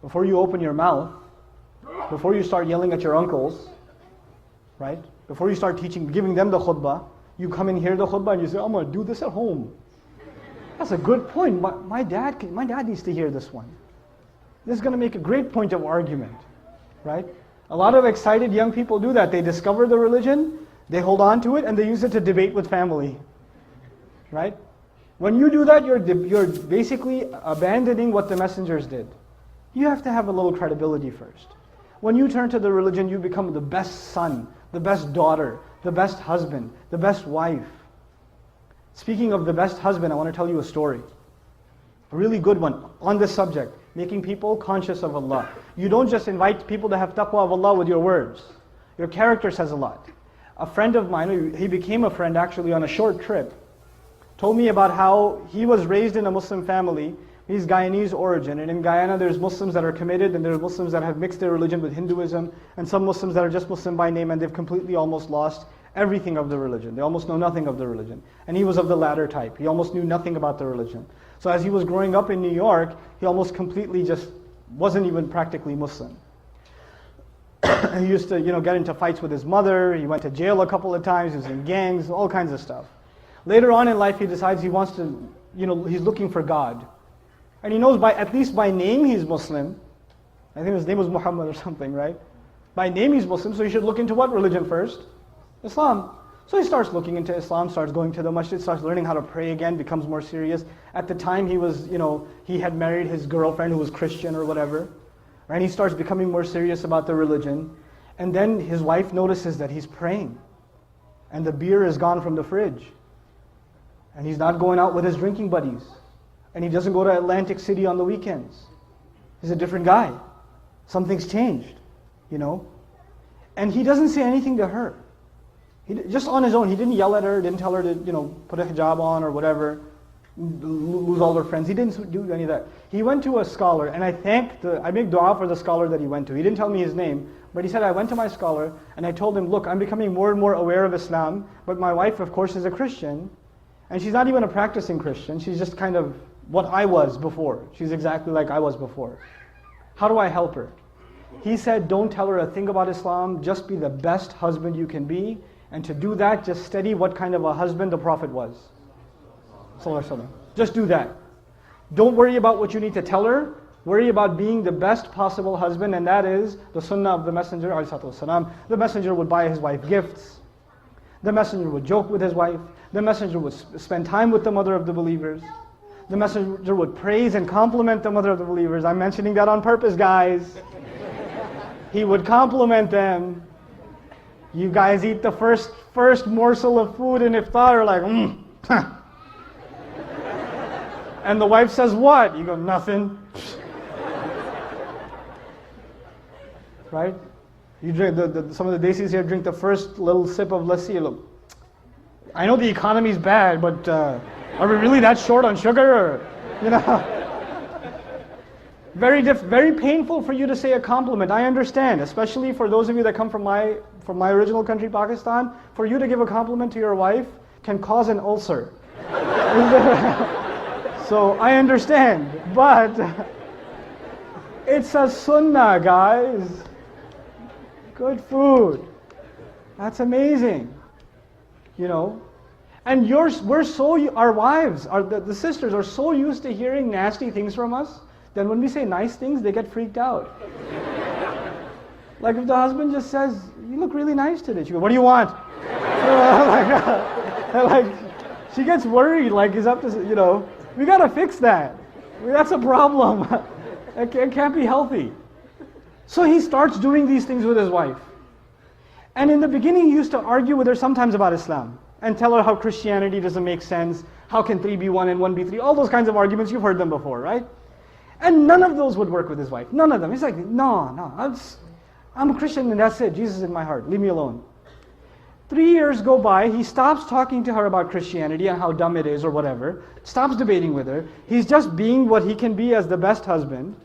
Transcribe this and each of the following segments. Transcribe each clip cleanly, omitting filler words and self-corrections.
before you open your mouth, before you start yelling at your uncles, right? Before you start teaching, giving them the khutbah, you come and hear the khutbah and you say, I'm going to do this at home. That's a good point. My dad needs to hear this one. This is going to make a great point of argument, right? A lot of excited young people do that. They discover the religion, they hold on to it, and they use it to debate with family, right? When you do that, you're basically abandoning what the messengers did. You have to have a little credibility first. When you turn to the religion, you become the best son, the best daughter, the best husband, the best wife. Speaking of the best husband, I want to tell you a story. A really good one on this subject, making people conscious of Allah. You don't just invite people to have taqwa of Allah with your words. Your character says a lot. A friend of mine, he became a friend actually on a short trip, told me about how he was raised in a Muslim family. He's Guyanese origin, and in Guyana there's Muslims that are committed, and there's Muslims that have mixed their religion with Hinduism, and some Muslims that are just Muslim by name, and they've completely almost lost everything of the religion. They almost know nothing of the religion. And he was of the latter type. He almost knew nothing about the religion. So as he was growing up in New York, he almost completely just wasn't even practically Muslim. He used to, get into fights with his mother. He went to jail a couple of times. He was in gangs, all kinds of stuff. Later on in life, he decides he wants to, he's looking for God. And he knows at least by name he's Muslim. I think his name was Muhammad or something, right? By name he's Muslim, so he should look into what religion first? Islam. So he starts looking into Islam, starts going to the masjid, starts learning how to pray again, becomes more serious. At the time he was, he had married his girlfriend who was Christian or whatever. And he starts becoming more serious about the religion. And then his wife notices that he's praying. And the beer is gone from the fridge. And he's not going out with his drinking buddies. And he doesn't go to Atlantic City on the weekends. He's a different guy. Something's changed, And he doesn't say anything to her. Just on his own, he didn't yell at her, didn't tell her to, put a hijab on or whatever, lose all her friends. He didn't do any of that. He went to a scholar, and I make dua for the scholar that he went to. He didn't tell me his name, but he said, I went to my scholar, and I told him, look, I'm becoming more and more aware of Islam, but my wife, of course, is a Christian, and she's not even a practicing Christian. She's just kind of what I was before. She's exactly like I was before. How do I help her? He said, don't tell her a thing about Islam, just be the best husband you can be, and to do that, just study what kind of a husband the Prophet was. Just do that. Don't worry about what you need to tell her. Worry about being the best possible husband, and that is the sunnah of the Messenger. The Messenger would buy his wife gifts. The Messenger would joke with his wife. The Messenger would spend time with the mother of the believers. The Messenger would praise and compliment the mother of the believers. I'm mentioning that on purpose, guys. He would compliment them. You guys eat the first morsel of food in iftar, like, And the wife says, what? You go, nothing. Right? You drink, some of the Desis here drink the first little sip of lassi. Look, I know the economy's bad, but are we really that short on sugar? Very painful for you to say a compliment. I understand, especially for those of you that come from my original country, Pakistan. For you to give a compliment to your wife can cause an ulcer. So I understand, but it's a sunnah, guys. Good food. That's amazing. And our wives, the sisters are so used to hearing nasty things from us, that when we say nice things, they get freaked out. Like if the husband just says, you look really nice today. She goes, what do you want? She gets worried, like he's up to, we gotta fix that. That's a problem. It can't be healthy. So he starts doing these things with his wife. And in the beginning, he used to argue with her sometimes about Islam and tell her how Christianity doesn't make sense. How can 3 be 1 and 1 be 3? All those kinds of arguments, you've heard them before, right? And none of those would work with his wife. None of them. He's like, no, I'm a Christian and that's it. Jesus is in my heart. Leave me alone. 3 years go by. He stops talking to her about Christianity and how dumb it is or whatever. Stops debating with her. He's just being what he can be as the best husband.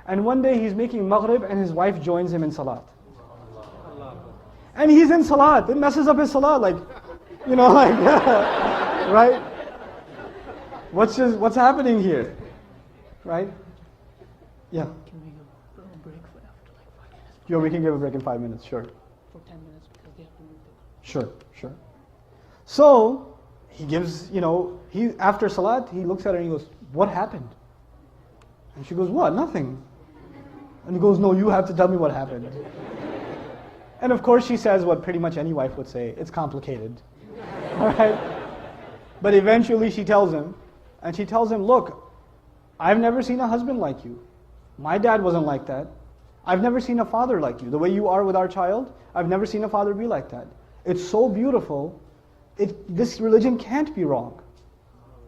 And one day he's making maghrib and his wife joins him in salat. And he's in salat. It messes up his salat. Right? What's happening here? Right? Yeah. Yeah, we can give a break in 5 minutes, sure. For 10 minutes because they have to move the. Sure, sure. So he gives, he after salat, he looks at her and he goes, "What happened?" And she goes, "What? Nothing." And he goes, "No, you have to tell me what happened." And of course she says what pretty much any wife would say, "It's complicated." All right? But eventually she tells him, and she tells him, "Look, I've never seen a husband like you. My dad wasn't like that. I've never seen a father like you. The way you are with our child, I've never seen a father be like that. It's so beautiful. This religion can't be wrong.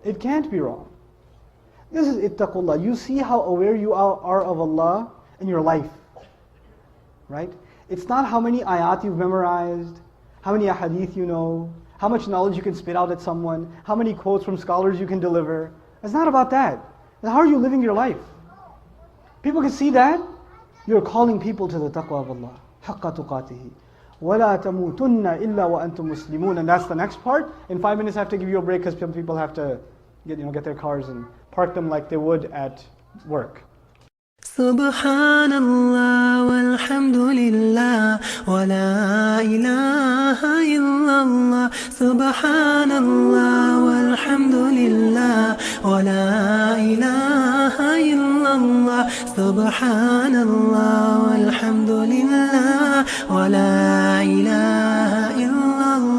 It can't be wrong." This is ittaqullah. You see how aware you are of Allah in your life, right? It's not how many ayat you've memorized, how many ahadith you know, how much knowledge you can spit out at someone, how many quotes from scholars you can deliver. It's not about that. It's how are you living your life? People can see that. You're calling people to the taqwa of Allah. حَقَّ تُقَاتِهِ وَلَا تَمُوتُنَّ إِلَّا وَأَنْتُمْ مُسْلِمُونَ. And that's the next part. In 5 minutes I have to give you a break because some people have to get their cars and park them like they would at work. Subhanallah walhamdulillah wa la ilaha illallah. Subhanallah walhamdulillah wa la ilaha illallah. Subhanallah walhamdulillah wa la ilaha illallah.